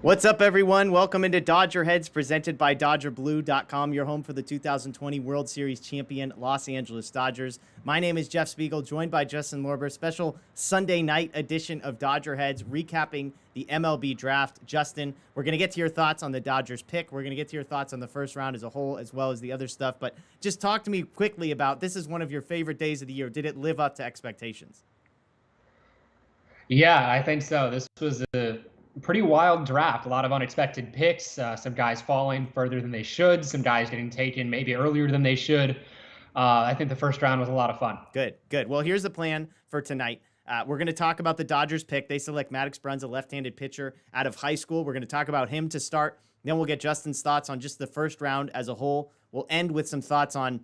What's up, everyone? Welcome into DodgerHeads, presented by DodgerBlue.com, your home for the 2020 World Series champion Los Angeles Dodgers. My name is Jeff Spiegel, joined by Justin Lorber. Special Sunday night edition of DodgerHeads, recapping the MLB Draft. Justin, we're going to get to your thoughts on the Dodgers pick. We're going to get to your thoughts on the first round as a whole, as well as the other stuff. But just talk to me quickly about, this is one of your favorite days of the year. Did it live up to expectations? Yeah, I think so. This was a pretty wild draft. A lot of unexpected picks. Some guys falling further than they should. Some guys getting taken maybe earlier than they should. I think the first round was a lot of fun. Good, good. Well, here's the plan for tonight. We're going to talk about the Dodgers pick. They select Maddux Bruns, a left-handed pitcher out of high school. We're going to talk about him to start. Then we'll get Justin's thoughts on just the first round as a whole. We'll end with some thoughts on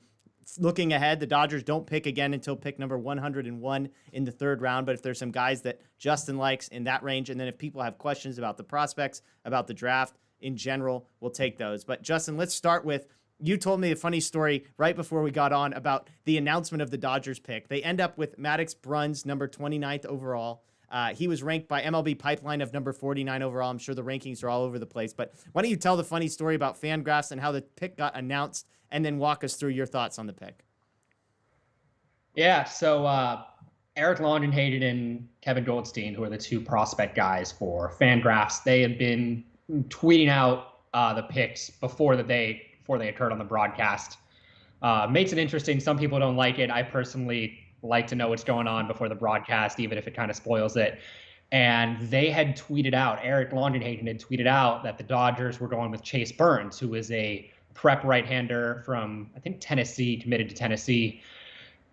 looking ahead. The Dodgers don't pick again until pick number 101 in the third round. But if there's some guys that Justin likes in that range, and then if people have questions about the prospects, about the draft in general, we'll take those. But Justin, let's start with, you told me a funny story right before we got on about the announcement of the Dodgers pick. They end up with Maddux Bruns, number 29th overall. He was ranked by MLB Pipeline of number 49 overall. I'm sure the rankings are all over the place. But why don't you tell the funny story about Fangraphs and how the pick got announced, and then walk us through your thoughts on the pick. Yeah, so Eric Longenhagen and Kevin Goldstein, who are the two prospect guys for Fangraphs, they had been tweeting out the picks before they occurred on the broadcast. Makes it interesting. Some people don't like it. I personally like to know what's going on before the broadcast, even if it kind of spoils it. And they had tweeted out, Eric Longenhagen had tweeted out that the Dodgers were going with Chase Burns, who is a prep right-hander from, I think, Tennessee, committed to Tennessee.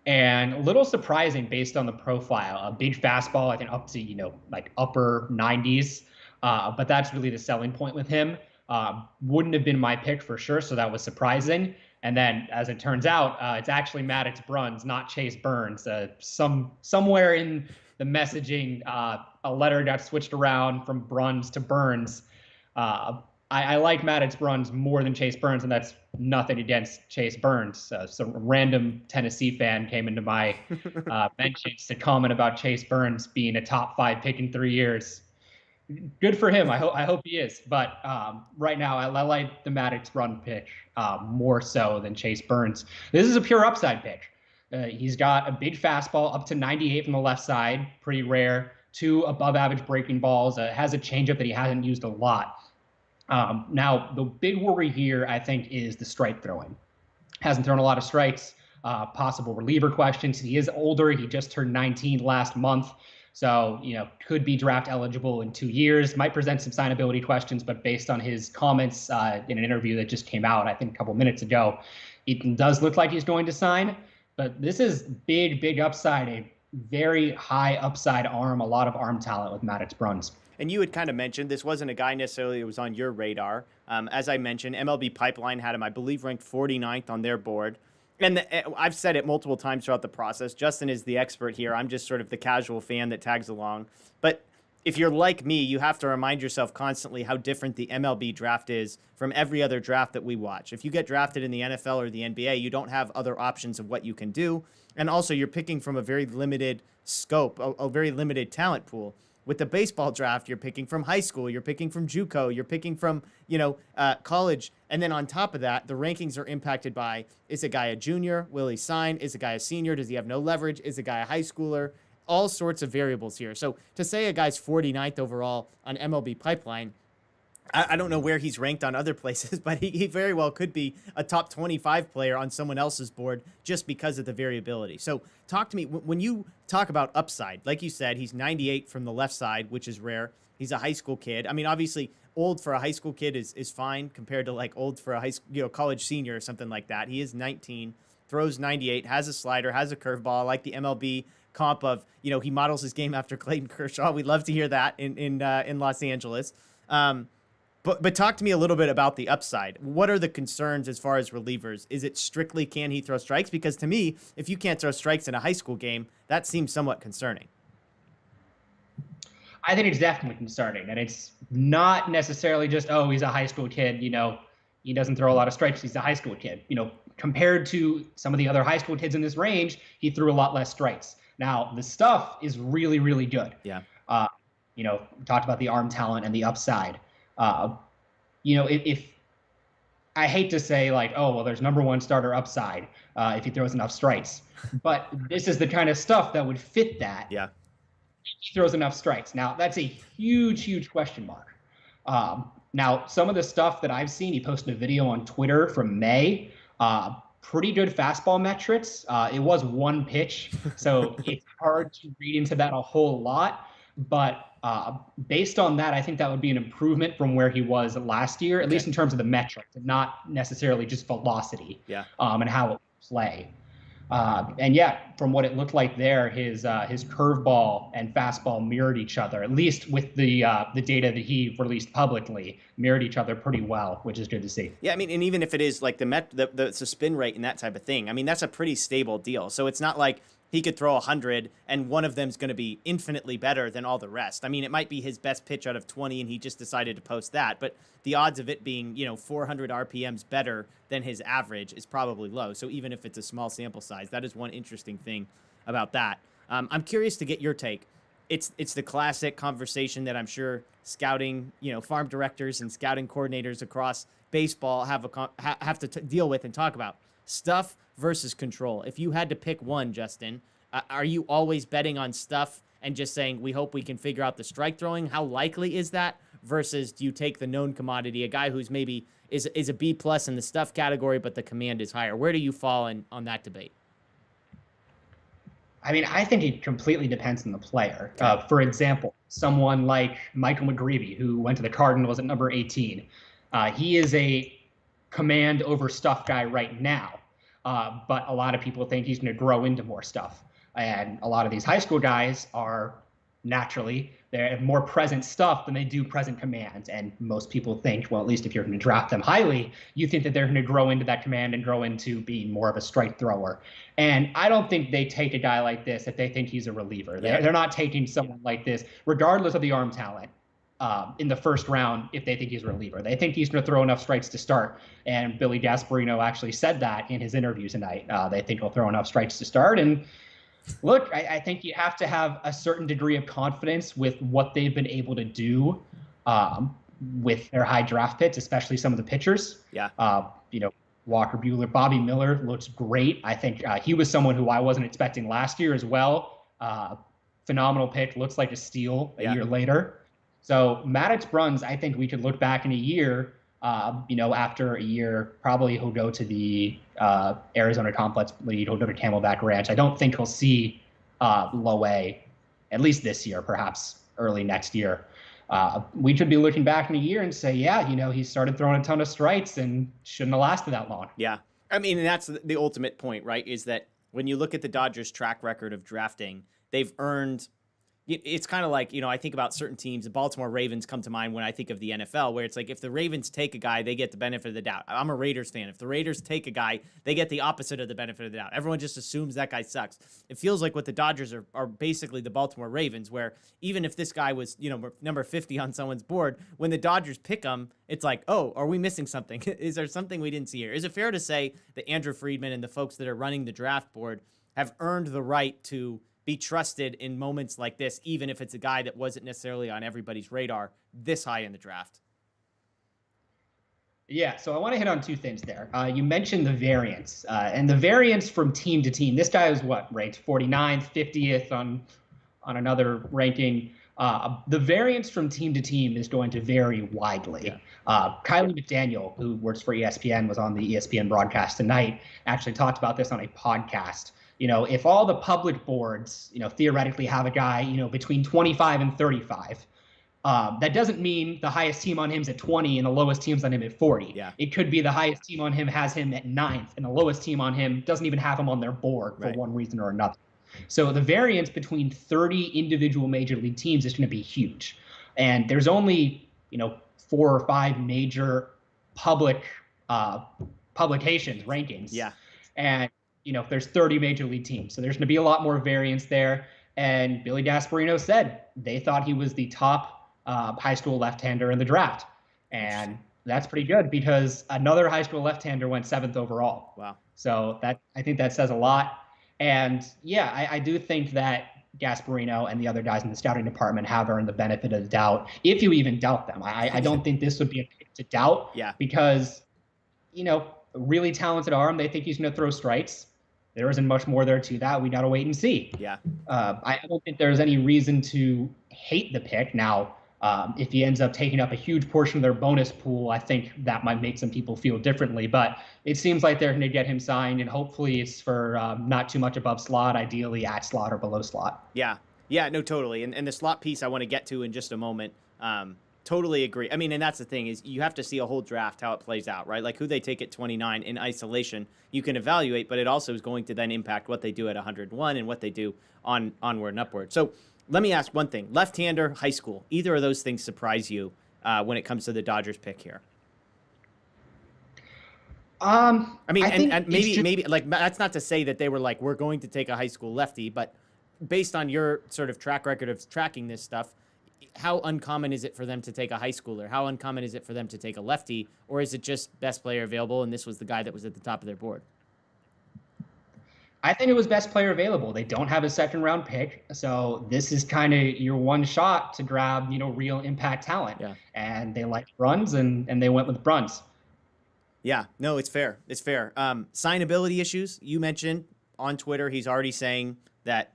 And a little surprising based on the profile. A big fastball, I think up to, like upper 90s. But that's really the selling point with him. Wouldn't have been my pick for sure, so that was surprising. And then, as it turns out, it's actually Maddux Bruns, not Chase Burns. Somewhere in the messaging, a letter got switched around from Bruns to Burns. I like Maddux Bruns more than Chase Burns, and that's nothing against Chase Burns. Some random Tennessee fan came into my mentions to comment about Chase Burns being a top 5 pick in 3 years. Good for him. I hope he is. But right now, I like the Maddux Bruns pitch more so than Chase Burns. This is a pure upside pitch. He's got a big fastball up to 98 from the left side, pretty rare. 2 above-average breaking balls. Has a changeup that he hasn't used a lot. Now, the big worry here, I think, is the strike throwing. Hasn't thrown a lot of strikes. Possible reliever questions. He is older. He just turned 19 last month. So, could be draft eligible in 2 years. Might present some signability questions, but based on his comments in an interview that just came out, I think a couple minutes ago, it does look like he's going to sign. But this is big upside, a very high upside arm, a lot of arm talent with Maddux Bruns. And you had kind of mentioned this wasn't a guy necessarily that was on your radar. As I mentioned, MLB Pipeline had him, I believe, ranked 49th on their board. And I've said it multiple times throughout the process. Justin is the expert here. I'm just sort of the casual fan that tags along. But if you're like me, you have to remind yourself constantly how different the MLB draft is from every other draft that we watch. If you get drafted in the NFL or the NBA, you don't have other options of what you can do. And also, you're picking from a very limited scope, a very limited talent pool. With the baseball draft, you're picking from high school, you're picking from JUCO, you're picking from, college. And then on top of that, the rankings are impacted by, is a guy a junior? Will he sign? Is a guy a senior? Does he have no leverage? Is a guy a high schooler? All sorts of variables here. So to say a guy's 49th overall on MLB Pipeline, I don't know where he's ranked on other places, but he very well could be a top 25 player on someone else's board just because of the variability. So talk to me, when you talk about upside, like you said, he's 98 from the left side, which is rare. He's a high school kid. I mean, obviously, old for a high school kid is fine compared to like old for a high school, college senior or something like that. He is 19, throws 98, has a slider, has a curveball, like the MLB comp of, he models his game after Clayton Kershaw. We'd love to hear that in Los Angeles. But talk to me a little bit about the upside. What are the concerns as far as relievers? Is it strictly can he throw strikes? Because to me, if you can't throw strikes in a high school game, that seems somewhat concerning. I think it's definitely concerning. And it's not necessarily just, he's a high school kid, he doesn't throw a lot of strikes. He's a high school kid. Compared to some of the other high school kids in this range, he threw a lot less strikes. Now, the stuff is really, really good. Yeah. We talked about the arm talent and the upside. Uh, if I hate to say like, oh, well, there's number one starter upside if he throws enough strikes, but this is the kind of stuff that would fit that. Yeah. He throws enough strikes. Now, that's a huge, huge question mark. Now, some of the stuff that I've seen, he posted a video on Twitter from May. Pretty good fastball metrics. It was one pitch, so it's hard to read into that a whole lot. But based on that, I think that would be an improvement from where he was last year, at least in terms of the metrics, and not necessarily just velocity and how it would play. And yeah, from what it looked like there, his curveball and fastball mirrored each other, at least with the data that he released publicly, mirrored each other pretty well, which is good to see. Yeah, I mean, and even if it is like the spin rate and that type of thing, I mean, that's a pretty stable deal. So it's not like he could throw 100 and one of them's going to be infinitely better than all the rest. I mean, it might be his best pitch out of 20 and he just decided to post that, but the odds of it being, 400 RPMs better than his average is probably low. So even if it's a small sample size, that is one interesting thing about that. I'm curious to get your take. It's the classic conversation that I'm sure scouting, farm directors and scouting coordinators across baseball have to deal with and talk about. Stuff versus control. If you had to pick one, Justin, are you always betting on stuff and just saying, we hope we can figure out the strike throwing? How likely is that? Versus do you take the known commodity, a guy who's maybe is a B plus in the stuff category, but the command is higher? Where do you fall on that debate? I mean, I think it completely depends on the player. For example, someone like Michael McGreevy, who went to the Cardinals at number 18. He is a command over stuff guy right now. But a lot of people think he's going to grow into more stuff. And a lot of these high school guys are naturally, they have more present stuff than they do present commands. And most people think, well, at least if you're going to draft them highly, you think that they're going to grow into that command and grow into being more of a strike thrower. And I don't think they take a guy like this if they think he's a reliever. They're not taking someone like this, regardless of the arm talent, in the first round if they think he's a reliever. They think he's going to throw enough strikes to start. And Billy Gasparino actually said that in his interview tonight. They think he'll throw enough strikes to start. And look, I think you have to have a certain degree of confidence with what they've been able to do with their high draft picks, especially some of the pitchers. Yeah. Walker Buehler, Bobby Miller looks great. I think he was someone who I wasn't expecting last year as well. Phenomenal pick, looks like a steal a year later. So Maddox Bruns, I think we could look back in a year, after a year, probably he'll go to the Arizona Complex League. He'll go to Camelback Ranch. I don't think he'll see low A, at least this year, perhaps early next year. We could be looking back in a year and say, he started throwing a ton of strikes and shouldn't have lasted that long. Yeah. I mean, and that's the ultimate point, right? Is that when you look at the Dodgers' track record of drafting, they've earned. It's kind of like, I think about certain teams. The Baltimore Ravens come to mind when I think of the NFL, where it's like if the Ravens take a guy, they get the benefit of the doubt. I'm a Raiders fan. If the Raiders take a guy, they get the opposite of the benefit of the doubt. Everyone just assumes that guy sucks. It feels like what the Dodgers are basically the Baltimore Ravens, where even if this guy was, number 50 on someone's board, when the Dodgers pick him, it's like, oh, are we missing something? Is there something we didn't see here? Is it fair to say that Andrew Friedman and the folks that are running the draft board have earned the right to be trusted in moments like this, even if it's a guy that wasn't necessarily on everybody's radar this high in the draft? Yeah, so I want to hit on two things there. You mentioned the variance, and the variance from team to team. This guy was ranked 49th, 50th on another ranking. The variance from team to team is going to vary widely. Yeah. Kylie McDaniel, who works for ESPN, was on the ESPN broadcast tonight, actually talked about this on a podcast. If all the public boards, theoretically have a guy, between 25 and 35, that doesn't mean the highest team on him is at 20 and the lowest team's on him at 40. Yeah. It could be the highest team on him has him at 9th and the lowest team on him doesn't even have him on their board for one reason or another. So the variance between 30 individual major league teams is going to be huge. And there's only, 4 or 5 major public publications, rankings. Yeah. And there's 30 major league teams. So there's going to be a lot more variance there. And Billy Gasparino said they thought he was the top high school left-hander in the draft. And that's pretty good because another high school left-hander went 7th overall. Wow. So I think that says a lot. And yeah, I do think that Gasparino and the other guys in the scouting department have earned the benefit of the doubt, if you even doubt them. I don't think this would be a pick to doubt, because, really talented arm. They think he's going to throw strikes. There isn't much more there to that. We got to wait and see. I don't think there's any reason to hate the pick. Now, if he ends up taking up a huge portion of their bonus pool, I think that might make some people feel differently. But it seems like they're going to get him signed, and hopefully it's for not too much above slot, ideally at slot or below slot. Yeah, no, totally. And the slot piece I want to get to in just a moment. Totally agree. I mean, and that's the thing, is you have to see a whole draft, how it plays out, right? Like who they take at 29 in isolation, you can evaluate, but it also is going to then impact what they do at 101 and what they do onward and upward. So let me ask one thing. Left-hander, high school, either of those things surprise you when it comes to the Dodgers pick here? I mean, and maybe like, that's not to say that they were like, we're going to take a high school lefty, but based on your sort of track record of tracking this stuff, how uncommon is it for them to take a high schooler? How uncommon is it for them to take a lefty? Or is it just best player available, and this was the guy that was at the top of their board? I think it was best player available. They don't have a second-round pick, so this is kind of your one shot to grab, real impact talent. And they liked Bruns, and they went with Bruns. Yeah, no, it's fair. It's fair. Signability issues, you mentioned on Twitter, he's already saying that,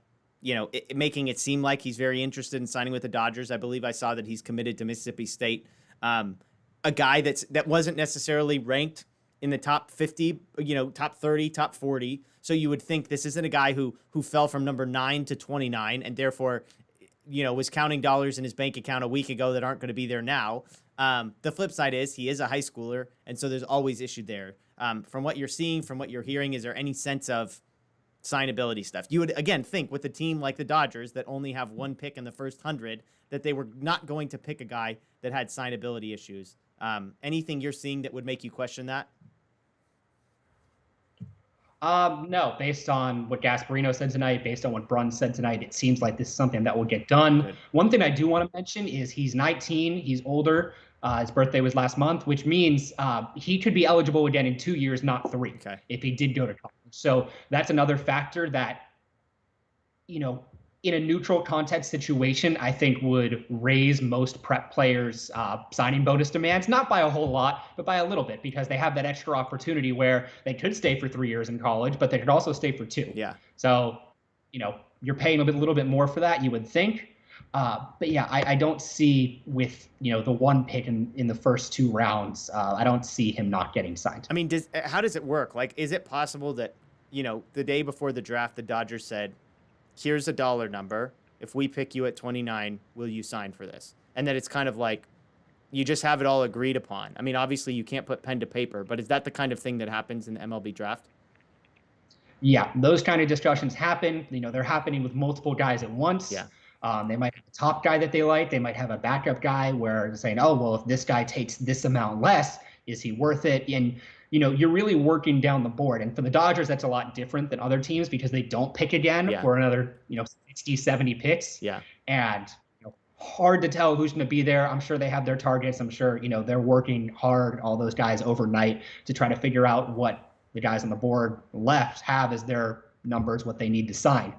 making it seem like he's very interested in signing with the Dodgers. I believe I saw that he's committed to Mississippi State. A guy that wasn't necessarily ranked in the top 50, top 30, top 40. So you would think this isn't a guy who fell from number 9 to 29 and therefore, was counting dollars in his bank account a week ago that aren't going to be there now. The flip side is he is a high schooler, and so there's always issue there. From what you're seeing, from what you're hearing, is there any sense of signability stuff? You would, again, think with a team like the Dodgers that only have one pick in the first 100 that they were not going to pick a guy that had signability issues. Anything you're seeing that would make you question that? No, based on what Gasparino said tonight, based on what Bruns said tonight, it seems like this is something that will get done. Good. One thing I do want to mention is he's 19. He's older. His birthday was last month, which means he could be eligible again in 2 years, not 3, if he did go to college. So that's another factor that, in a neutral context situation, I think would raise most prep players' signing bonus demands, not by a whole lot, but by a little bit, because they have that extra opportunity where they could stay for 3 years in college, but they could also stay for 2. So, you're paying a little bit more for that, you would think. But yeah, I don't see with, the one pick in the first 2 rounds, I don't see him not getting signed. I mean, how does it work? Like, is it possible that, the day before the draft, the Dodgers said, here's a dollar number. If we pick you at 29, will you sign for this? And that it's kind of like, you just have it all agreed upon. I mean, obviously you can't put pen to paper, but is that the kind of thing that happens in the MLB draft? Yeah, those kind of discussions happen. They're happening with multiple guys at once. They might have a top guy that they like. They might have a backup guy where they're saying, oh, well, if this guy takes this amount less, is he worth it? And, you're really working down the board. And for the Dodgers, that's a lot different than other teams because they don't pick again for another, 60, 70 picks. And hard to tell who's going to be there. I'm sure they have their targets. I'm sure, they're working hard, all those guys overnight, to try to figure out what the guys on the board left have as their numbers, what they need to sign.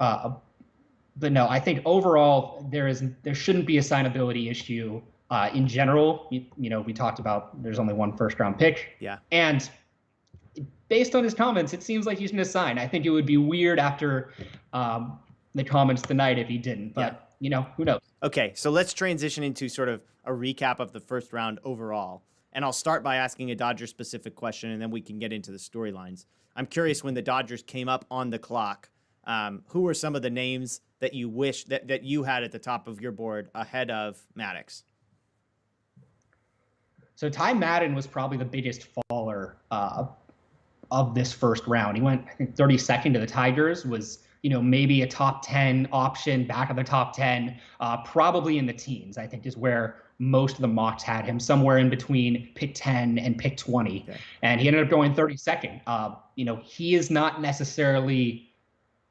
But no, I think overall there shouldn't be a signability issue in general. We talked about there's only one first-round pick. And based on his comments, it seems like he's going to sign. I think it would be weird after the comments tonight if he didn't. But, who knows? Okay, so let's transition into sort of a recap of the first round overall. And I'll start by asking a Dodger-specific question, and then we can get into the storylines. I'm curious, when the Dodgers came up on the clock, who were some of the names that you wish that you had at the top of your board ahead of Maddox? So Ty Madden was probably the biggest faller of this first round. He went, I think, 32nd to the Tigers, was, maybe a top 10 option, back of the top 10, probably in the teens, I think is where most of the mocks had him, somewhere in between pick 10 and pick 20. And he ended up going 32nd. He is not necessarily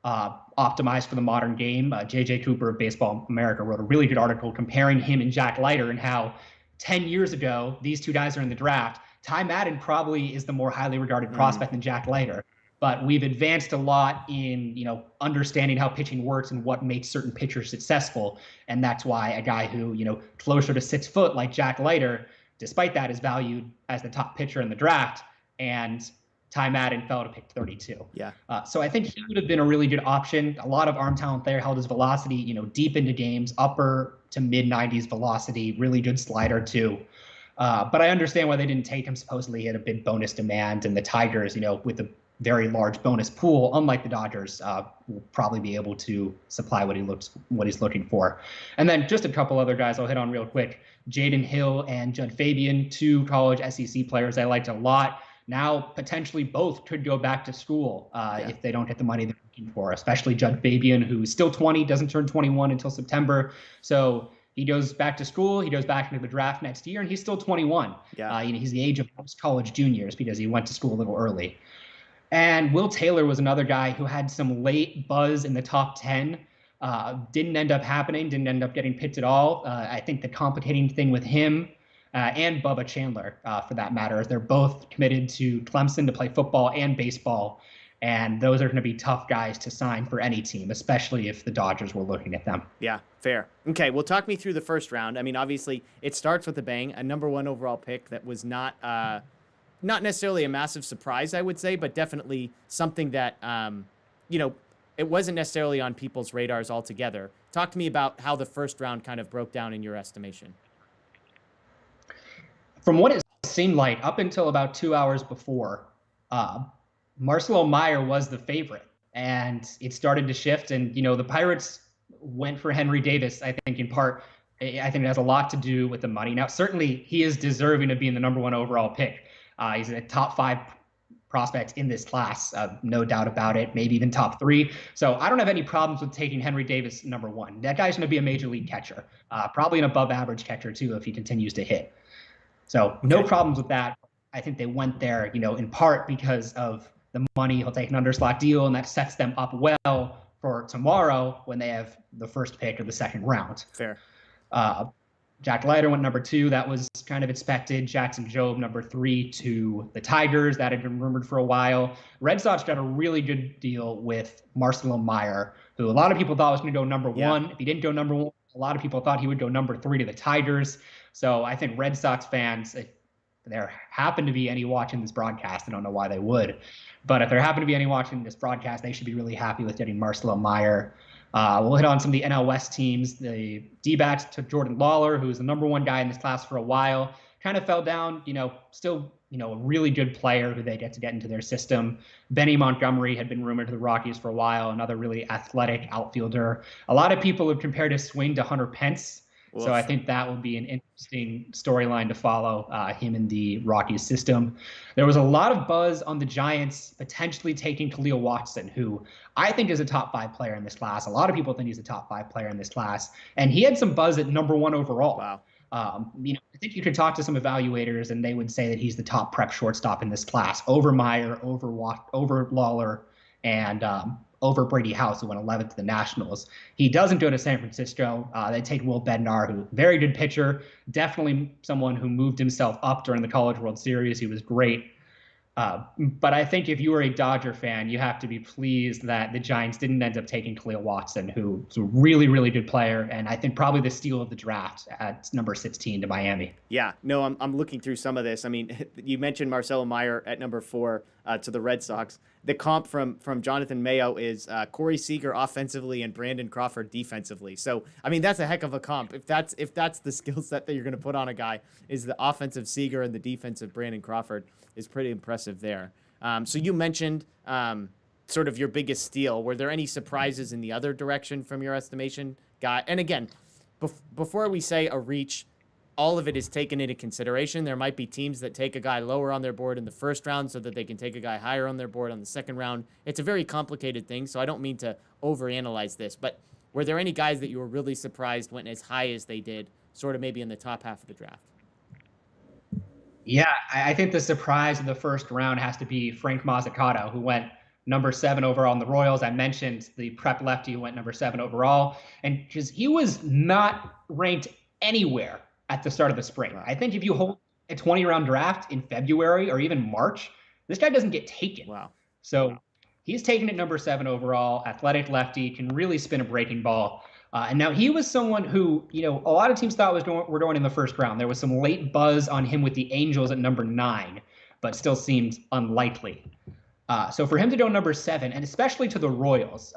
optimized for the modern game. J.J. Cooper of Baseball America wrote a really good article comparing him and Jack Leiter and how 10 years ago, these two guys are in the draft. Ty Madden probably is the more highly regarded prospect than Jack Leiter. but we've advanced a lot in, understanding how pitching works and what makes certain pitchers successful. And that's why a guy who, closer to 6 foot like Jack Leiter, despite that, is valued as the top pitcher in the draft. And Ty Madden fell to pick 32. Yeah. So I think he would have been a really good option. A lot of arm talent there, held his velocity, deep into games, upper to mid 90s velocity, really good slider too. But I understand why they didn't take him. Supposedly he had a big bonus demand, and the Tigers, with a very large bonus pool, unlike the Dodgers, will probably be able to supply what he's looking for. And then just a couple other guys I'll hit on real quick. Jaden Hill and Judd Fabian, 2 college SEC players I liked a lot. Now potentially both could go back to school if they don't get the money they're looking for, especially Judd Fabian, who's still 20, doesn't turn 21 until September. So he goes back to school, he goes back into the draft next year, and he's still 21. Yeah. He's the age of most college juniors because he went to school a little early. And Will Taylor was another guy who had some late buzz in the top 10. Didn't end up happening, didn't end up getting picked at all. I think the complicating thing with him and Bubba Chandler, for that matter, is they're both committed to Clemson to play football and baseball. And those are going to be tough guys to sign for any team, especially if the Dodgers were looking at them. Yeah, fair. Okay, well, talk me through the first round. I mean, obviously, it starts with a bang, a number 1 overall pick that was not necessarily a massive surprise, I would say, but definitely something that, it wasn't necessarily on people's radars altogether. Talk to me about how the first round kind of broke down in your estimation. From what it seemed like, up until about 2 hours before, Marcelo Meyer was the favorite, and it started to shift. And, the Pirates went for Henry Davis, I think, in part. I think it has a lot to do with the money. Now, certainly he is deserving of being the number 1 overall pick. He's a top 5 prospect in this class, no doubt about it, maybe even top 3. So I don't have any problems with taking Henry Davis number 1. That guy's going to be a major league catcher, probably an above average catcher too if he continues to hit. So no problems with that. I think they went there, in part because of the money. He'll take an underslot deal, and that sets them up well for tomorrow when they have the first pick of the second round. Fair. Jack Leiter went number 2. That was kind of expected. Jackson Jobe, number 3 to the Tigers. That had been rumored for a while. Red Sox got a really good deal with Marcelo Meyer, who a lot of people thought was going to go number 1. If he didn't go number 1, a lot of people thought he would go number 3 to the Tigers. So I think Red Sox fans, if there happen to be any watching this broadcast, I don't know why they would, but if there happen to be any watching this broadcast, they should be really happy with getting Marcelo Meyer. We'll hit on some of the NL West teams. The D-backs took Jordan Lawler, who was the number 1 guy in this class for a while. Kind of fell down, still, a really good player who they get to get into their system. Benny Montgomery had been rumored to the Rockies for a while, another really athletic outfielder. A lot of people have compared his swing to Hunter Pence. So I think that will be an interesting storyline to follow, him in the Rockies system. There was a lot of buzz on the Giants potentially taking Khalil Watson, who I think is a top 5 player in this class. A lot of people think he's a top 5 player in this class. And he had some buzz at number 1 overall. Wow. I think you could talk to some evaluators, and they would say that he's the top prep shortstop in this class, over Meyer, over Lawler, and over Brady House, who went 11th to the Nationals. He doesn't go to San Francisco. They take Will Bednar, who very good pitcher, definitely someone who moved himself up during the College World Series. He was great. But I think if you were a Dodger fan, you have to be pleased that the Giants didn't end up taking Khalil Watson, who was a really, really good player, and I think probably the steal of the draft at number 16 to Miami. Yeah, no, I'm looking through some of this. I mean, you mentioned Marcelo Meyer at number 4 to the Red Sox. The comp from Jonathan Mayo is Corey Seager offensively and Brandon Crawford defensively. So, I mean, that's a heck of a comp. If that's the skill set that you're going to put on a guy, is the offensive Seager and the defensive Brandon Crawford is pretty impressive there. So you mentioned sort of your biggest steal. Were there any surprises in the other direction from your estimation, guy? And again, before we say a reach, all of it is taken into consideration. There might be teams that take a guy lower on their board in the first round so that they can take a guy higher on their board on the second round. It's a very complicated thing, so I don't mean to overanalyze this, but were there any guys that you were really surprised went as high as they did, sort of maybe in the top half of the draft? Yeah, I think the surprise in the first round has to be Frank Mazzucato, who went number 7 overall in the Royals. I mentioned the prep lefty who went number 7 overall, and because he was not ranked anywhere at the start of the spring. Wow. I think if you hold a 20-round draft in February or even March, this guy doesn't get taken. Wow. So He's taken at number 7 overall, athletic lefty, can really spin a breaking ball. And now he was someone who, a lot of teams thought were going in the first round. There was some late buzz on him with the Angels at number 9, but still seemed unlikely. So for him to go number 7, and especially to the Royals,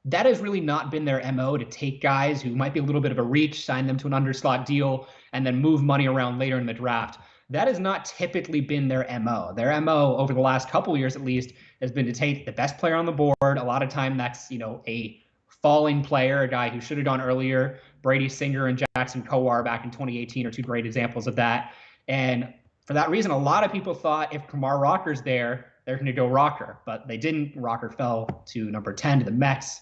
that has really not been their MO, to take guys who might be a little bit of a reach, sign them to an underslot deal, and then move money around later in the draft. That has not typically been their MO. Their MO over the last couple of years, at least, has been to take the best player on the board. A lot of time that's, a falling player, a guy who should have gone earlier. Brady Singer and Jackson Kowar back in 2018 are two great examples of that. And for that reason, a lot of people thought if Kumar Rocker's there, they're going to go Rocker, but they didn't. Rocker fell to number 10 to the Mets.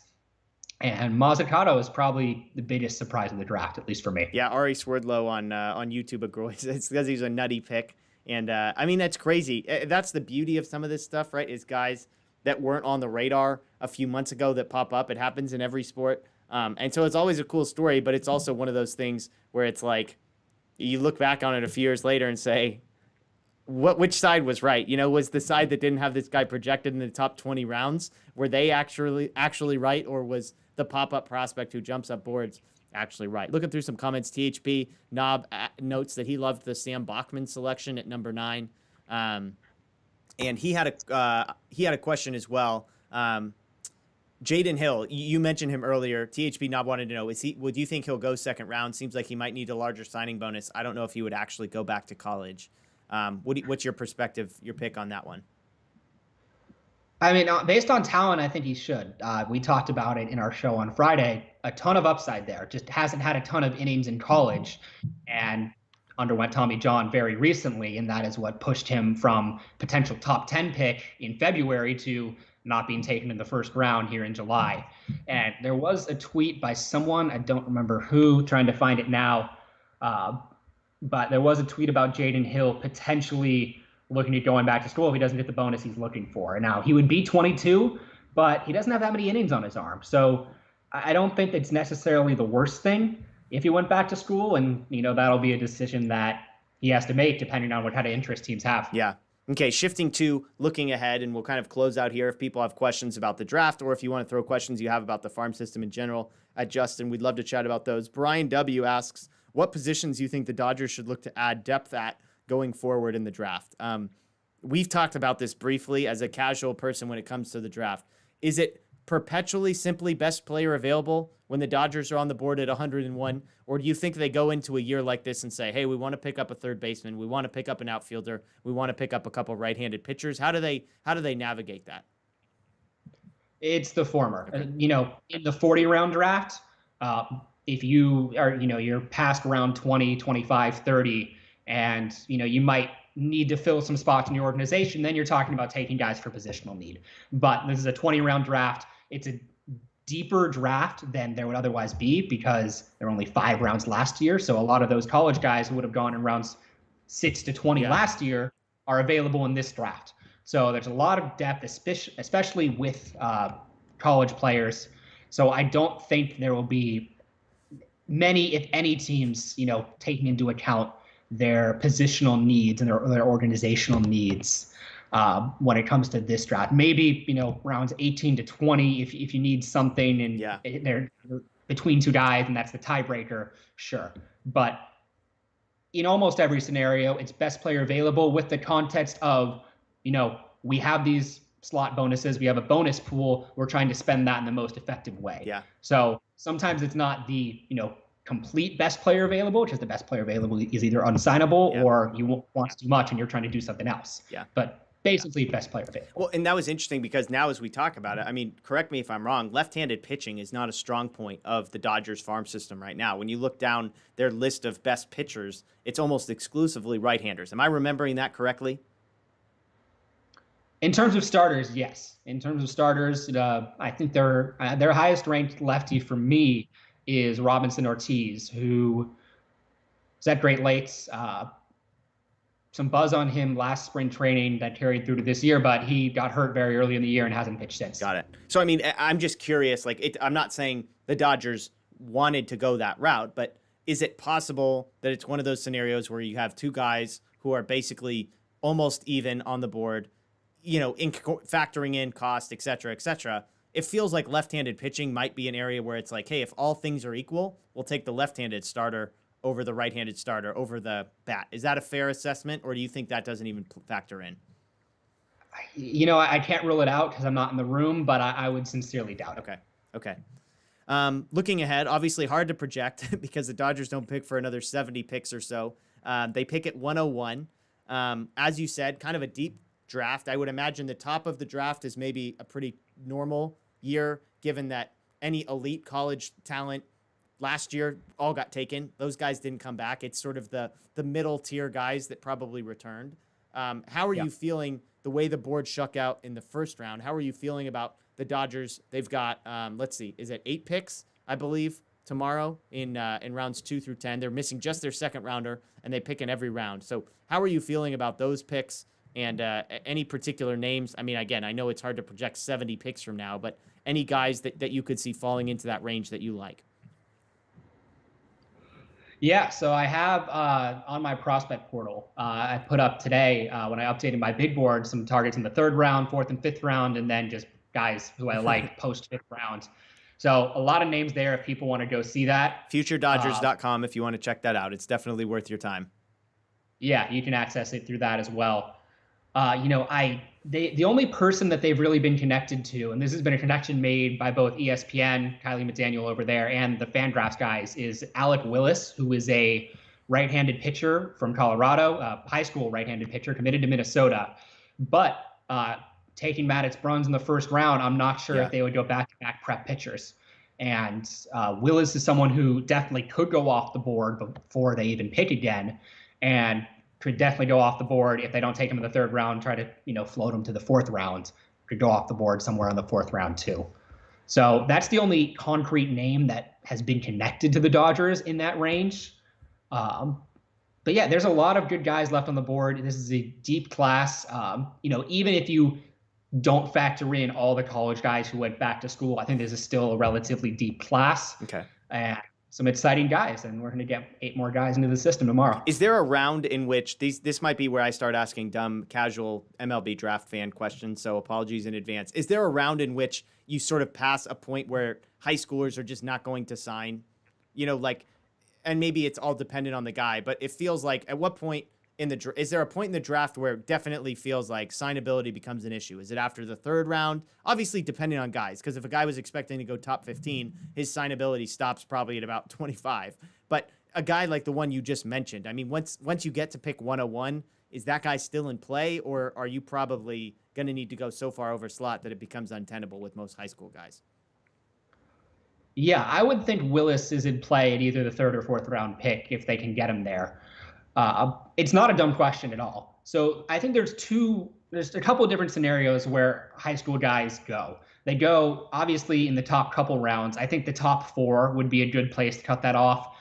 And Mazzucato is probably the biggest surprise of the draft, at least for me. Yeah, Ari Swerdlow on YouTube agrees. It's because he's a nutty pick. And, that's crazy. That's the beauty of some of this stuff, right, is guys that weren't on the radar a few months ago that pop up. It happens in every sport. And so it's always a cool story, but it's also one of those things where it's like you look back on it a few years later and say, which side was right? Was the side that didn't have this guy projected in the top 20 rounds, were they actually right, or was the pop-up prospect who jumps up boards actually right? Looking through some comments, THP Knob notes that he loved the Sam Bachman selection at number 9, and he had a question as well. Jaden Hill, you mentioned him earlier. THP Knob wanted to know, would you think he'll go second round? Seems like he might need a larger signing bonus. I don't know if he would actually go back to college. What's your perspective, your pick on that one? I mean, based on talent, I think he should. We talked about it in our show on Friday. A ton of upside there. Just hasn't had a ton of innings in college and underwent Tommy John very recently, and that is what pushed him from potential top 10 pick in February to not being taken in the first round here in July. And there was a tweet by someone, I don't remember who, trying to find it now, but there was a tweet about Jaden Hill potentially looking at going back to school if he doesn't get the bonus he's looking for. And now he would be 22, but he doesn't have that many innings on his arm. So I don't think it's necessarily the worst thing if he went back to school. And, that'll be a decision that he has to make depending on what kind of interest teams have. Yeah. Okay, shifting to looking ahead, and we'll kind of close out here. If people have questions about the draft, or if you want to throw questions you have about the farm system in general at Justin, we'd love to chat about those. Brian W. asks, what positions you think the Dodgers should look to add depth at going forward in the draft? We've talked about this briefly as a casual person when it comes to the draft. Is it perpetually simply best player available when the Dodgers are on the board at 101? Or do you think they go into a year like this and say, hey, we want to pick up a third baseman, we want to pick up an outfielder, we want to pick up a couple right-handed pitchers? How do they navigate that? It's the former. Okay. In the 40-round draft, if you are, you're past round 20, 25, 30, and, you might need to fill some spots in your organization, then you're talking about taking guys for positional need. But this is a 20-round draft. It's a deeper draft than there would otherwise be because there were only 5 rounds last year. So a lot of those college guys who would have gone in rounds 6 to 20 last year are available in this draft. So there's a lot of depth, especially with college players. So I don't think there will be many, if any, teams, taking into account their positional needs and their organizational needs when it comes to this draft. Maybe, rounds 18 to 20, if you need something and they're between two guys and that's the tiebreaker, sure. But in almost every scenario, it's best player available with the context of, we have these slot bonuses, we have a bonus pool, we're trying to spend that in the most effective way. Yeah. So sometimes it's not the, complete best player available, because the best player available is either unsignable or you want too much and you're trying to do something else. Yeah. But basically best player available. Well, and that was interesting because now as we talk about it, correct me if I'm wrong, left-handed pitching is not a strong point of the Dodgers farm system right now. When you look down their list of best pitchers, it's almost exclusively right-handers. Am I remembering that correctly? In terms of starters, yes. In terms of starters, I think their highest ranked lefty for me is Robinson Ortiz, who is at Great Lakes. Some buzz on him last spring training that carried through to this year, but he got hurt very early in the year and hasn't pitched since. Got it. So, I'm just curious, I'm not saying the Dodgers wanted to go that route, but is it possible that it's one of those scenarios where you have two guys who are basically almost even on the board, factoring in cost, et cetera, it feels like left-handed pitching might be an area where it's like, hey, if all things are equal, we'll take the left-handed starter over the right-handed starter over the bat. Is that a fair assessment, or do you think that doesn't even factor in? I can't rule it out because I'm not in the room, but I would sincerely doubt it. Okay. Looking ahead, obviously hard to project because the Dodgers don't pick for another 70 picks or so. They pick at 101. As you said, kind of a deep draft. I would imagine the top of the draft is maybe a pretty normal year, given that any elite college talent last year all got taken. Those guys didn't come back. It's sort of the middle tier guys that probably returned. How are you feeling the way the board shook out in the first round? How are you feeling about the Dodgers? They've got, let's see, is it 8 picks, I believe, tomorrow in rounds 2 through 10. They're missing just their second rounder, and they pick in every round. So how are you feeling about those picks and any particular names? I mean, again, I know it's hard to project 70 picks from now, but any guys that you could see falling into that range that you like? Yeah, so I have on my prospect portal, I put up today when I updated my big board some targets in the 3rd round, 4th and 5th round, and then just guys who I like post 5th round. So a lot of names there if people want to go see that. FutureDodgers.com if you want to check that out. It's definitely worth your time. Yeah, you can access it through that as well. The only person that they've really been connected to, and this has been a connection made by both ESPN, Kylie McDaniel over there, and the Fangraphs guys, is Alec Willis, who is a right-handed pitcher from Colorado, a high school right-handed pitcher committed to Minnesota. But taking Maddux Bruns in the 1st round, I'm not sure if they would go back-to-back prep pitchers. And Willis is someone who definitely could go off the board before they even pick again, and could definitely go off the board if they don't take him in the 3rd round, try to, float him to the 4th round, could go off the board somewhere on the 4th round too. So that's the only concrete name that has been connected to the Dodgers in that range. But yeah, there's a lot of good guys left on the board. This is a deep class. Even if you don't factor in all the college guys who went back to school, I think this is still a relatively deep class. Okay. And some exciting guys, and we're going to get 8 more guys into the system tomorrow. Is there a round in which this might be where I start asking dumb, casual MLB draft fan questions, so apologies in advance. Is there a round in which you sort of pass a point where high schoolers are just not going to sign? And maybe it's all dependent on the guy, but it feels like at what point is there a point in the draft where it definitely feels like signability becomes an issue? Is it after the 3rd round? Obviously, depending on guys, because if a guy was expecting to go top 15, his signability stops probably at about 25. But a guy like the one you just mentioned, I mean, once you get to pick 101, is that guy still in play, or are you probably going to need to go so far over slot that it becomes untenable with most high school guys? Yeah, I would think Willis is in play at either the 3rd or 4th round pick if they can get him there. It's not a dumb question at all. So I think there's a couple of different scenarios where high school guys go. They go obviously in the top couple rounds. I think the top 4 would be a good place to cut that off.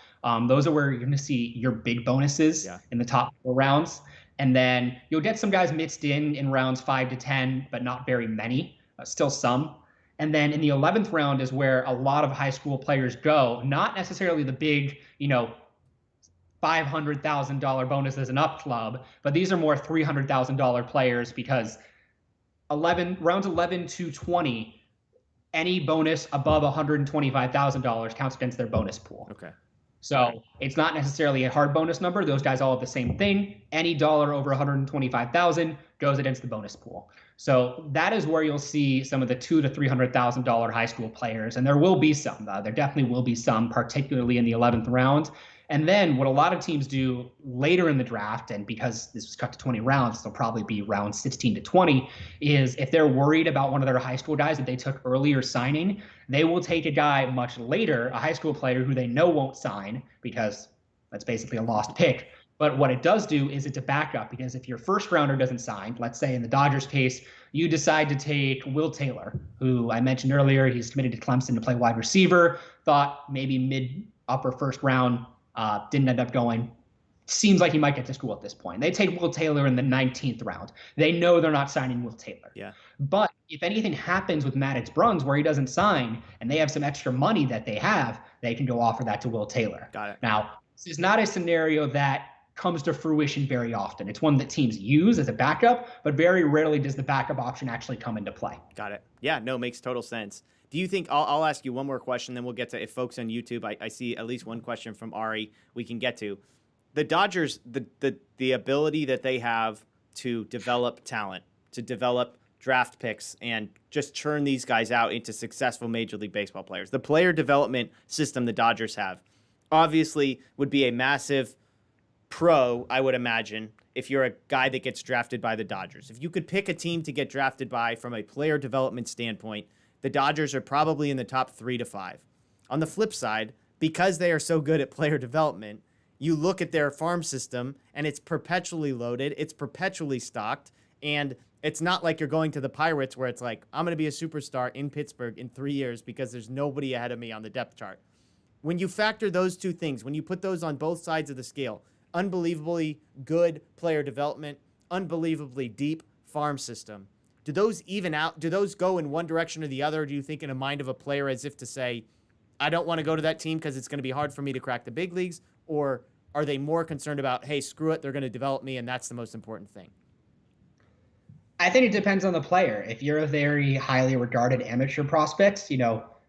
Those are where you're going to see your big bonuses in the top 4 rounds. And then you'll get some guys mixed in rounds 5 to 10, but not very many, still some. And then in the 11th round is where a lot of high school players go, not necessarily the big, $500,000 bonuses and up club, but these are more $300,000 players because rounds 11 to 20, any bonus above $125,000 counts against their bonus pool. Okay. So it's not necessarily a hard bonus number. Those guys all have the same thing. Any dollar over 125,000 goes against the bonus pool. So that is where you'll see some of the $200,000 to $300,000 high school players, and there will be some. There definitely will be some, particularly in the 11th round. And then what a lot of teams do later in the draft, and because this was cut to 20 rounds, it'll probably be rounds 16 to 20, is if they're worried about one of their high school guys that they took earlier signing, they will take a guy much later, a high school player who they know won't sign because that's basically a lost pick. But what it does do is it's a backup, because if your first rounder doesn't sign, let's say in the Dodgers case, you decide to take Will Taylor, who I mentioned earlier, he's committed to Clemson to play wide receiver, thought maybe mid-upper first round, didn't end up going. Seems like he might get to school at this point. They take Will Taylor in the 19th round. They know they're not signing Will Taylor. Yeah. But if anything happens with Maddux Bruns where he doesn't sign and they have some extra money that they can go offer that to Will Taylor. Got it. Now, this is not a scenario that comes to fruition very often. It's one that teams use as a backup, but very rarely does the backup option actually come into play. Got it. Yeah, no, makes total sense. Do you think, I'll ask you one more question, then we'll get to, if folks on YouTube, I see at least one question from Ari we can get to. The Dodgers, the ability that they have to develop talent, to develop draft picks, and just churn these guys out into successful Major League Baseball players. The player development system the Dodgers have obviously would be a massive pro, I would imagine, if you're a guy that gets drafted by the Dodgers. If you could pick a team to get drafted by from a player development standpoint, the Dodgers are probably in the top 3 to 5. On the flip side, because they are so good at player development, you look at their farm system and it's perpetually loaded, it's perpetually stocked, and it's not like you're going to the Pirates where it's like, I'm going to be a superstar in Pittsburgh in 3 years because there's nobody ahead of me on the depth chart. When you factor those two things, when you put those on both sides of the scale, unbelievably good player development, unbelievably deep farm system, do those even out? Do those go in one direction or the other? Or do you think in a mind of a player as if to say, I don't want to go to that team because it's going to be hard for me to crack the big leagues? Or are they more concerned about, hey, screw it, they're going to develop me, and that's the most important thing? I think it depends on the player. If you're a very highly regarded amateur prospect,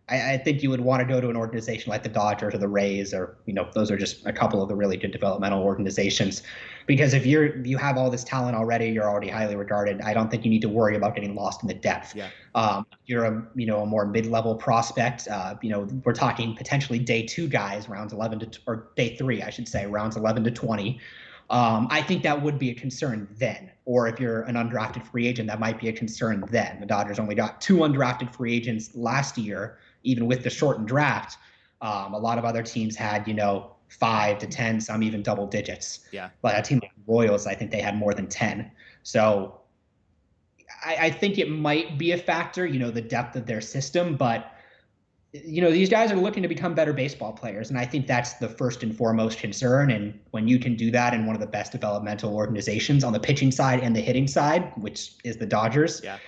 I think you would want to go to an organization like the Dodgers or the Rays, or those are just a couple of the really good developmental organizations. Because if you have all this talent already, you're already highly regarded. I don't think you need to worry about getting lost in the depth. Yeah. You're a more mid-level prospect. We're talking potentially day 2 guys, rounds 11 or day 3, I should say, rounds 11 to 20. I think that would be a concern then. Or if you're an undrafted free agent, that might be a concern then. The Dodgers only got 2 undrafted free agents last year, even with the shortened draft. A lot of other teams had, 5 to 10, some even double digits. Yeah. But a team like the Royals, I think they had more than 10. So I think it might be a factor, the depth of their system, but these guys are looking to become better baseball players. And I think that's the first and foremost concern. And when you can do that in one of the best developmental organizations on the pitching side and the hitting side, which is the Dodgers, yeah.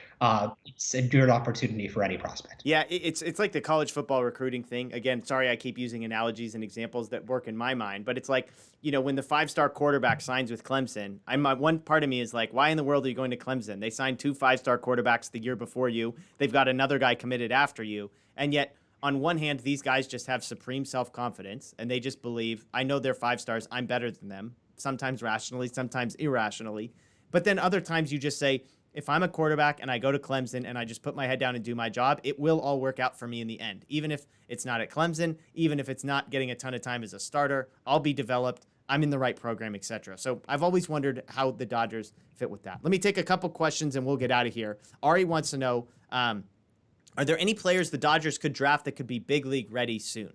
It's a good opportunity for any prospect. Yeah, it's like the college football recruiting thing. Again, sorry, I keep using analogies and examples that work in my mind, but it's like, when the 5-star quarterback signs with Clemson, one part of me is like, why in the world are you going to Clemson? They signed 2 5-star quarterbacks the year before you. They've got another guy committed after you. And yet, on one hand, these guys just have supreme self-confidence, and they just believe, I know they're 5 stars, I'm better than them, sometimes rationally, sometimes irrationally. But then other times you just say, if I'm a quarterback and I go to Clemson and I just put my head down and do my job, it will all work out for me in the end. Even if it's not at Clemson, even if it's not getting a ton of time as a starter, I'll be developed, I'm in the right program, etc. So I've always wondered how the Dodgers fit with that. Let me take a couple questions and we'll get out of here. Ari wants to know, are there any players the Dodgers could draft that could be big league ready soon?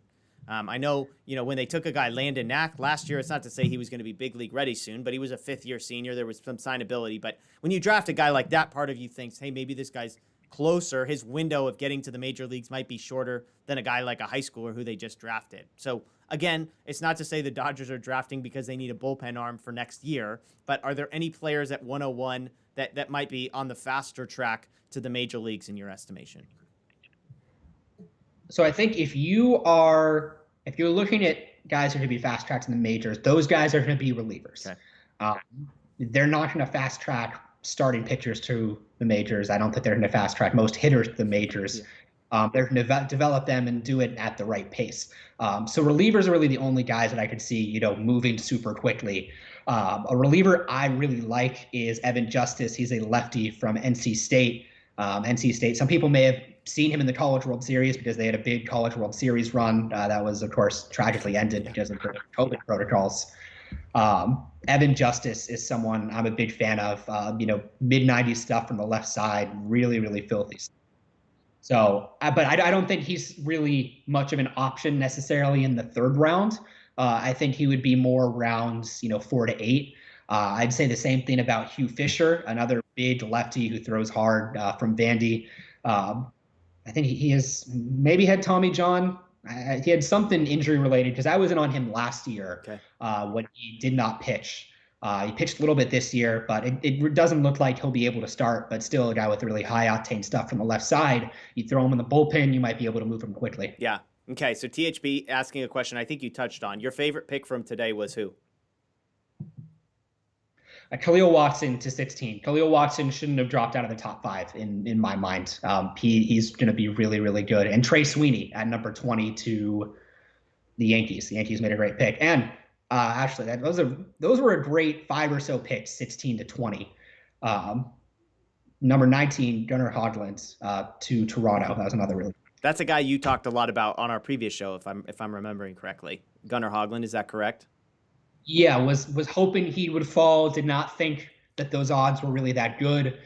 I know, when they took a guy, Landon Knack, last year, it's not to say he was going to be big league ready soon, but he was a 5th-year senior. There was some signability. But when you draft a guy like that, part of you thinks, hey, maybe this guy's closer. His window of getting to the major leagues might be shorter than a guy like a high schooler who they just drafted. So, again, it's not to say the Dodgers are drafting because they need a bullpen arm for next year, but are there any players at 101 that might be on the faster track to the major leagues in your estimation? So I think if you're looking at guys who are going to be fast tracked in the majors, those guys are going to be relievers. Okay. They're not going to fast track starting pitchers to the majors. I don't think they're going to fast track most hitters to the majors. Yeah. They're going to develop them and do it at the right pace. So relievers are really the only guys that I could see, moving super quickly. A reliever I really like is Evan Justice. He's a lefty from NC State. NC State. Some people may have seen him in the College World Series because they had a big College World Series run that was, of course, tragically ended because of the COVID protocols. Evan Justice is someone I'm a big fan of. Mid-90s stuff from the left side, really, really filthy. So, but I don't think he's really much of an option necessarily in the 3rd round. I think he would be more rounds, 4 to 8. I'd say the same thing about Hugh Fisher, another big lefty who throws hard from Vandy. I think he has maybe had Tommy John. He had something injury related because I wasn't on him last year. Okay. When he did not pitch. He pitched a little bit this year, but it doesn't look like he'll be able to start, but still a guy with really high octane stuff from the left side. You throw him in the bullpen, you might be able to move him quickly. Yeah. Okay. So THB asking a question I think you touched on. Your favorite pick from today was who? Khalil Watson to 16. Khalil Watson shouldn't have dropped out of the top 5 in my mind. He's going to be really, really good. And Trey Sweeney at number 20 to the Yankees. The Yankees made a great pick. And actually, those were a great 5 or so picks, 16 to 20. Number 19, Gunnar Hoglund to Toronto. That was another really. That's a guy you talked a lot about on our previous show, if I'm remembering correctly. Gunnar Hoglund, is that correct? Yeah, was hoping he would fall. Did not think that those odds were really that good.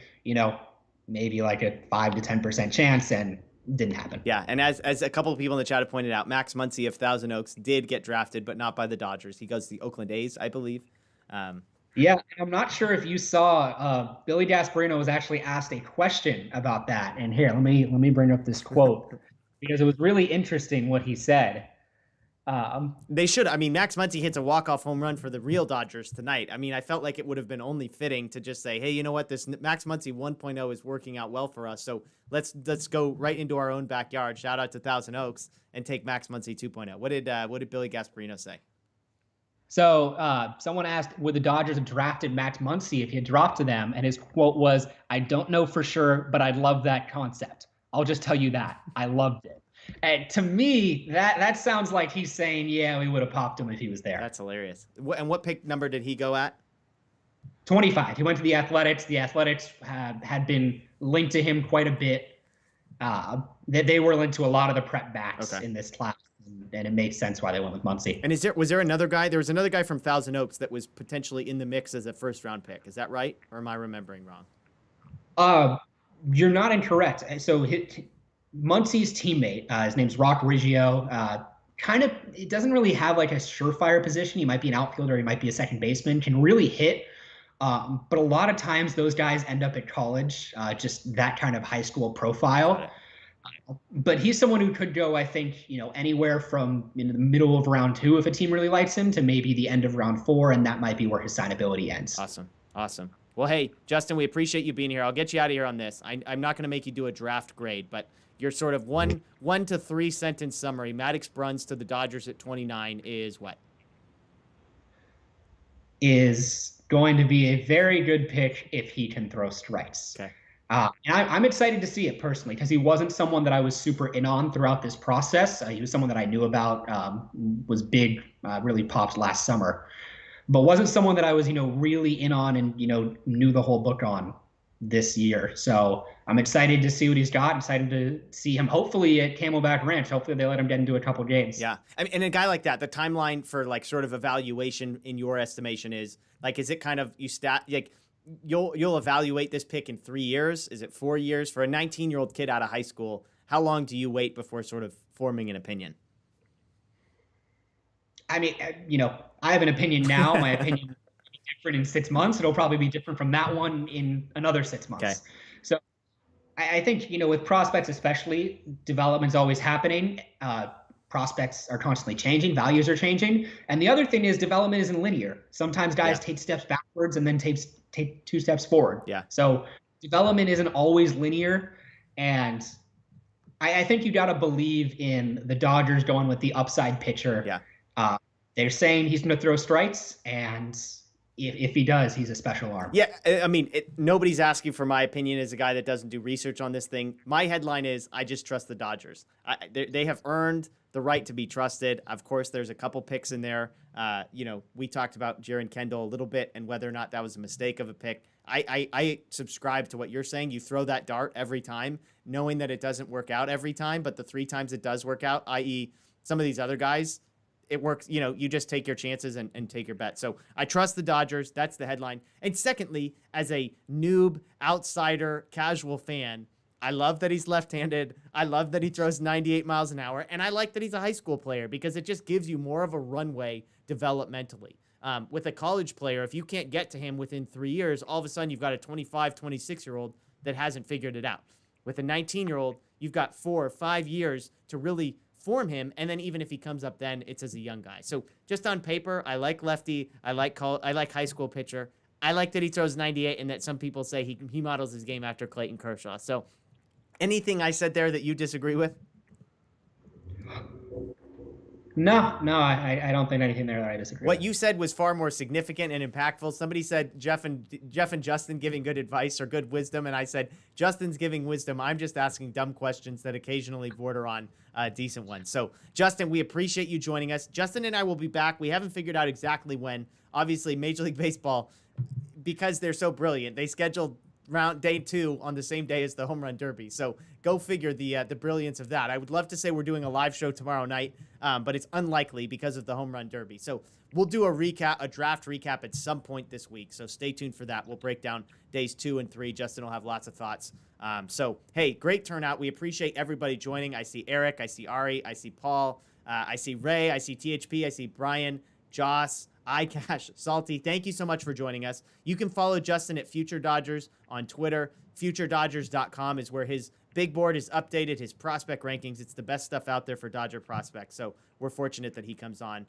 Maybe like a 5 to 10% chance, and didn't happen. Yeah, and as a couple of people in the chat have pointed out, Max Muncy of Thousand Oaks did get drafted, but not by the Dodgers. He goes to the Oakland A's, I believe. Yeah, I'm not sure if you saw Billy Gasparino was actually asked a question about that. And here, let me bring up this quote because it was really interesting what he said. They should. I mean, Max Muncy hits a walk-off home run for the real Dodgers tonight. I mean, I felt like it would have been only fitting to just say, hey, you know what? This Max Muncy 1.0 is working out well for us. So let's go right into our own backyard. Shout out to Thousand Oaks and take Max Muncy 2.0. What did Billy Gasparino say? So someone asked, would the Dodgers have drafted Max Muncy if he had dropped to them? And his quote was, I don't know for sure, but I love that concept. I'll just tell you that. I loved it. And to me, that sounds like he's saying, yeah, we would have popped him if he was there. That's hilarious. And what pick number did he go at? 25. He went to the Athletics. The Athletics had been linked to him quite a bit. They were linked to a lot of the prep backs in this class, and it makes sense why they went with Muncy. And was there another guy? There was another guy from Thousand Oaks that was potentially in the mix as a first-round pick. Is that right, or am I remembering wrong? You're not incorrect. So Muncy's teammate, his name's Rock Riggio, it doesn't really have like a surefire position. He might be an outfielder, he might be a second baseman, can really hit. But a lot of times those guys end up at college, just that kind of high school profile. But he's someone who could go, I think, anywhere from in the middle of round 2 if a team really likes him to maybe the end of round 4, and that might be where his signability ends. Awesome. Well, hey, Justin, we appreciate you being here. I'll get you out of here on this. I'm not going to make you do a draft grade, but your sort of one to 3 sentence summary. Maddox Bruns to the Dodgers at 29 is what? Is going to be a very good pick if he can throw strikes. Okay. And I'm excited to see it personally because he wasn't someone that I was super in on throughout this process. He was someone that I knew about, was big, really popped last summer, but wasn't someone that I was, really in on and, knew the whole book on this year. So I'm excited to see what he's got. I'm excited to see him hopefully at Camelback Ranch. Hopefully they let him get into a couple games. Yeah. And a guy like that, the timeline for like sort of evaluation in your estimation is like, is it kind of you'll evaluate this pick in 3 years? Is it 4 years? For a 19-year-old kid out of high school, how long do you wait before sort of forming an opinion? I mean, I have an opinion now. My opinion will be different in 6 months. It'll probably be different from that one in another 6 months. Okay. So I think, with prospects especially, development's always happening. Prospects are constantly changing. Values are changing. And the other thing is development isn't linear. Sometimes guys take steps backwards and then take 2 steps forward. Yeah. So development isn't always linear. And I think you got to believe in the Dodgers going with the upside pitcher. Yeah. They're saying he's going to throw strikes, and if he does, he's a special arm. Yeah, I mean, nobody's asking for my opinion as a guy that doesn't do research on this thing. My headline is, I just trust the Dodgers. They have earned the right to be trusted. Of course, there's a couple picks in there. We talked about Jaron Kendall a little bit and whether or not that was a mistake of a pick. I subscribe to what you're saying. You throw that dart every time, knowing that it doesn't work out every time, but the 3 times it does work out, i.e. some of these other guys, it works. You just take your chances and take your bet. So I trust the Dodgers. That's the headline. And secondly, as a noob, outsider, casual fan, I love that he's left-handed. I love that he throws 98 miles an hour. And I like that he's a high school player because it just gives you more of a runway developmentally. With a college player, if you can't get to him within 3 years, all of a sudden you've got a 25, 26-year-old that hasn't figured it out. With a 19-year-old, you've got 4 or 5 years to really form him, and then even if he comes up then, it's as a young guy. So just on paper, I like lefty. I like high school pitcher. I like that he throws 98 and that some people say he models his game after Clayton Kershaw. So anything I said there that you disagree with? No, I don't think anything there that I disagree What with. you said was far more significant and impactful. Somebody said Jeff and Justin giving good advice or good wisdom, and I said Justin's giving wisdom. I'm just asking dumb questions that occasionally border on decent ones. So, Justin, we appreciate you joining us. Justin and I will be back. We haven't figured out exactly when. Obviously, Major League Baseball, because they're so brilliant, they scheduled day 2 on the same day as the home run derby. So go figure the brilliance of that. I would love to say we're doing a live show tomorrow night, but it's unlikely because of the home run derby. So we'll do a draft recap at some point this week. So stay tuned for that. We'll break down days 2 and 3. Justin will have lots of thoughts. So hey, great turnout. We appreciate everybody joining. I see Eric, I see Ari, I see Paul, I see Ray, I see THP, I see Brian, Joss, iCash, Salty. Thank you so much for joining us. You can follow Justin at Future Dodgers on Twitter. FutureDodgers.com is where his big board is updated, his prospect rankings. It's the best stuff out there for Dodger prospects. So we're fortunate that he comes on.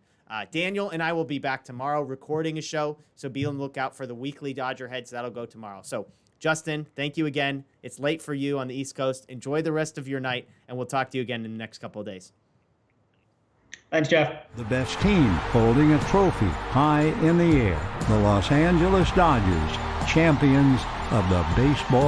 Daniel and I will be back tomorrow recording a show. So be on the lookout for the weekly Dodger Heads. That'll go tomorrow. So Justin, thank you again. It's late for you on the East Coast. Enjoy the rest of your night, and we'll talk to you again in the next couple of days. Thanks, Jeff. The best team holding a trophy high in the air. The Los Angeles Dodgers, champions of the baseball